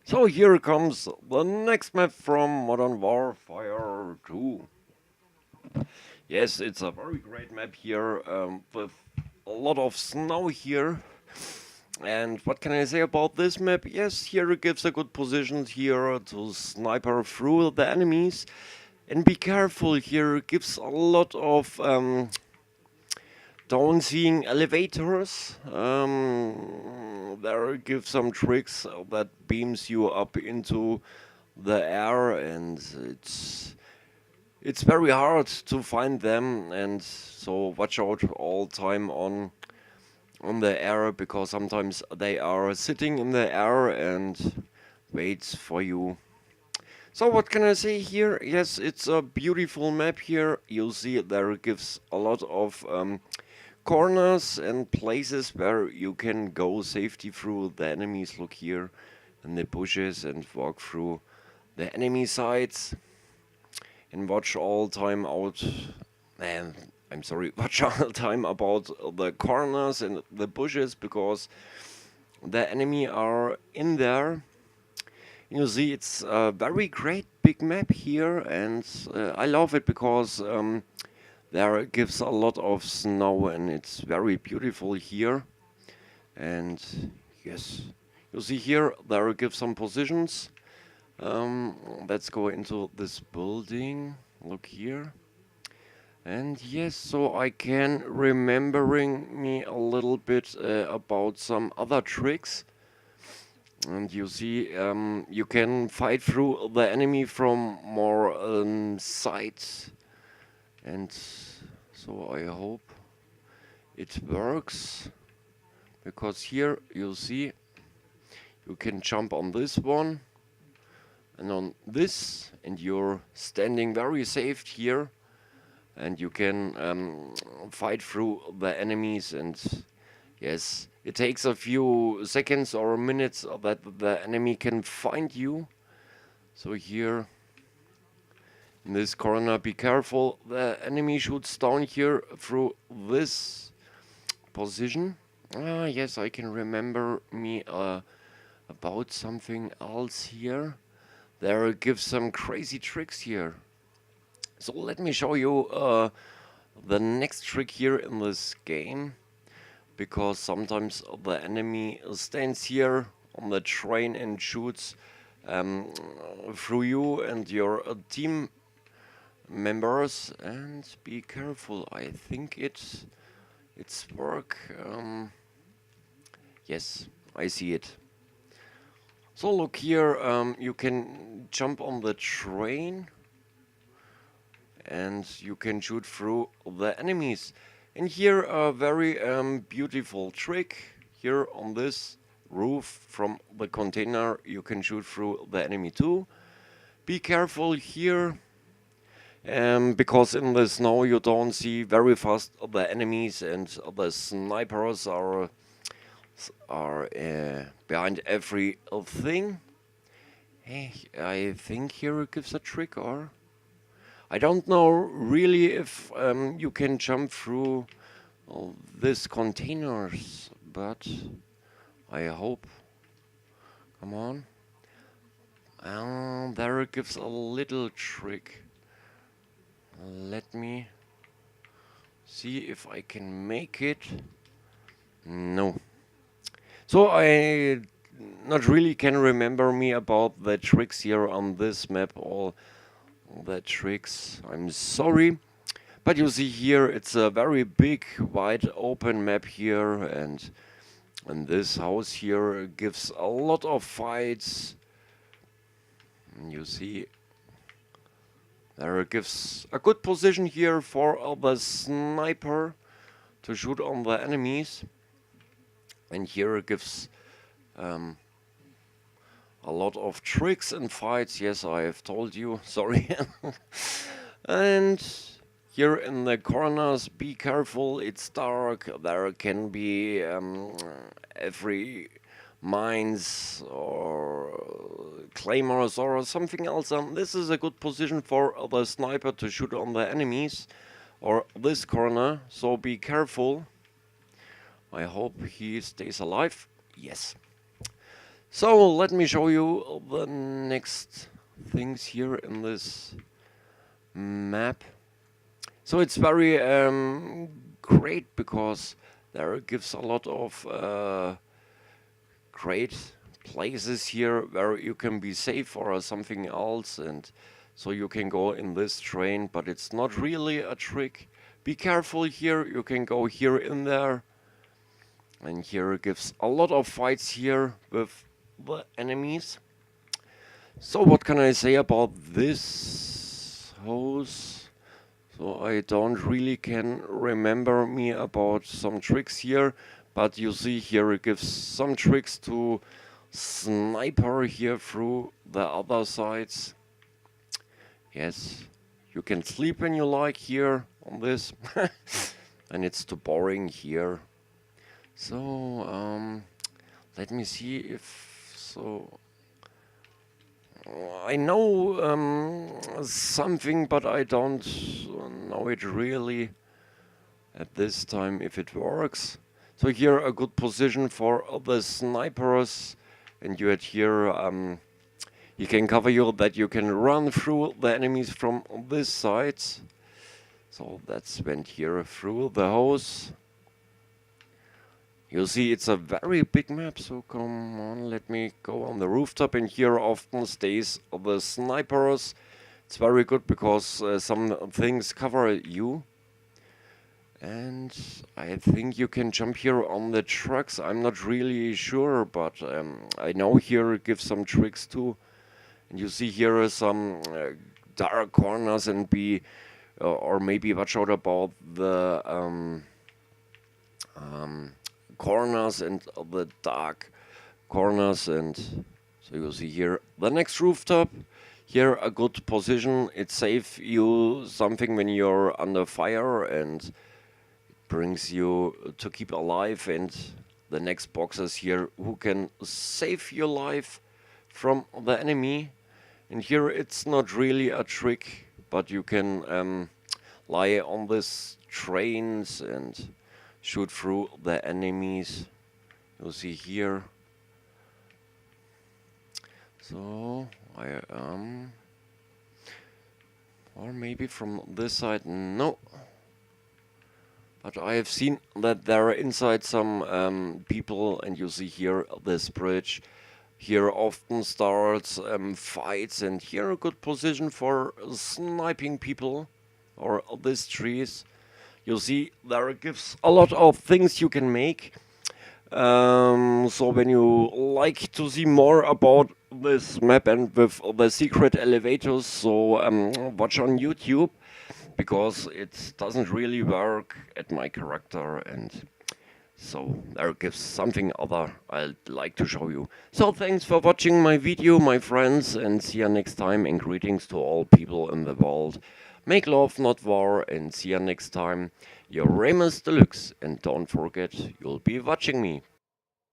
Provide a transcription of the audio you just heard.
So here comes the next map from Modern Warfare 2. Yes, it's a very great map here with a lot of snow here. And what can I say about this map? Yes, here it gives a good position here to sniper through the enemies. And be careful, here it gives a lot of down seeing elevators. There give some tricks that beams you up into the air, and it's very hard to find them. And so watch out all time on the air, because sometimes they are sitting in the air and waits for you. So what can I say here? Yes, it's a beautiful map here. You'll see there it gives a lot of corners and places where you can go safety through the enemies. Look here in the bushes and walk through the enemy sides and watch all time out. And I'm sorry, watch all time about the corners and the bushes, because the enemy are in there. You see, it's a very great big map here, and I love it because there it gives a lot of snow and it's very beautiful here. And yes, you see here, there it gives some positions. Let's go into this building. Look here. And yes, so I can remembering me a little bit about some other tricks. And you see, you can fight through the enemy from more sides. And so I hope it works. Because here you see, you can jump on this one and on this, and you're standing very safe here. And you can fight through the enemies, and yes, it takes a few seconds or minutes that the enemy can find you. So here in this corner, be careful, the enemy shoots down here through this position. Ah, yes, I can remember me about something else here. There gives some crazy tricks here. So let me show you the next trick here in this game, because sometimes the enemy stands here on the train and shoots through you and your team members. And be careful, I think it's work. Yes, I see it. So look here, you can jump on the train and you can shoot through the enemies. And here a very beautiful trick. Here on this roof from the container you can shoot through the enemy too. Be careful here, because in the snow you don't see very fast the enemies, and the snipers are behind everything. Hey, I think here it gives a trick, or I don't know really if you can jump through these containers, but I hope. Come on. There it gives a little trick. Let me see if I can make it. No. So I not really can remember me about the tricks here on this map, all the tricks. I'm sorry. But you see here, it's a very big, wide open map here, and this house here gives a lot of fights. And you see, there it gives a good position here for the sniper to shoot on the enemies. And here it gives a lot of tricks and fights. Yes, I have told you, sorry. And here in the corners, be careful, it's dark. There can be every mines or claymores or something else. This is a good position for the sniper to shoot on the enemies, or this corner, so be careful. I hope he stays alive. Yes. So let me show you the next things here in this map. So it's very great because there it gives a lot of great places here where you can be safe or something else, and so you can go in this train, but it's not really a trick. Be careful here, you can go here in there, and here it gives a lot of fights here with the enemies. So what can I say about this house? So I don't really can remember me about some tricks here, but you see here it gives some tricks to sniper here through the other sides. Yes, you can sleep when you like here on this, and it's too boring here. So let me see if so. I know something, but I don't know it really at this time if it works. So here a good position for the snipers, and you had here he can cover you that you can run through the enemies from this side. So that's went here through the house. You see it's a very big map, so come on, let me go on the rooftop, and here often stays the snipers. It's very good because some things cover you. And I think you can jump here on the trucks. I'm not really sure, but I know here it gives some tricks too. And you see here some dark corners, and be or maybe watch out about the corners and the dark corners. And so you see here the next rooftop. Here a good position. It saves you something when you're under fire, and brings you to keep alive. And the next boxes here who can save your life from the enemy. And here it's not really a trick, but you can lie on these trains and shoot through the enemies. You'll see here. So I am, or maybe from this side, no. But I have seen that there are inside some people, and you see here this bridge. Here often starts fights, and here a good position for sniping people or these trees. You'll see there it gives a lot of things you can make. So when you like to see more about this map and with the secret elevators, so watch on YouTube, because it doesn't really work at my character, and so there gives something other I'd like to show you. So thanks for watching my video, my friends, and see you next time, and greetings to all people in the world. Make love, not war, and see you next time. Your Ramus Deluxe, and don't forget, you'll be watching me.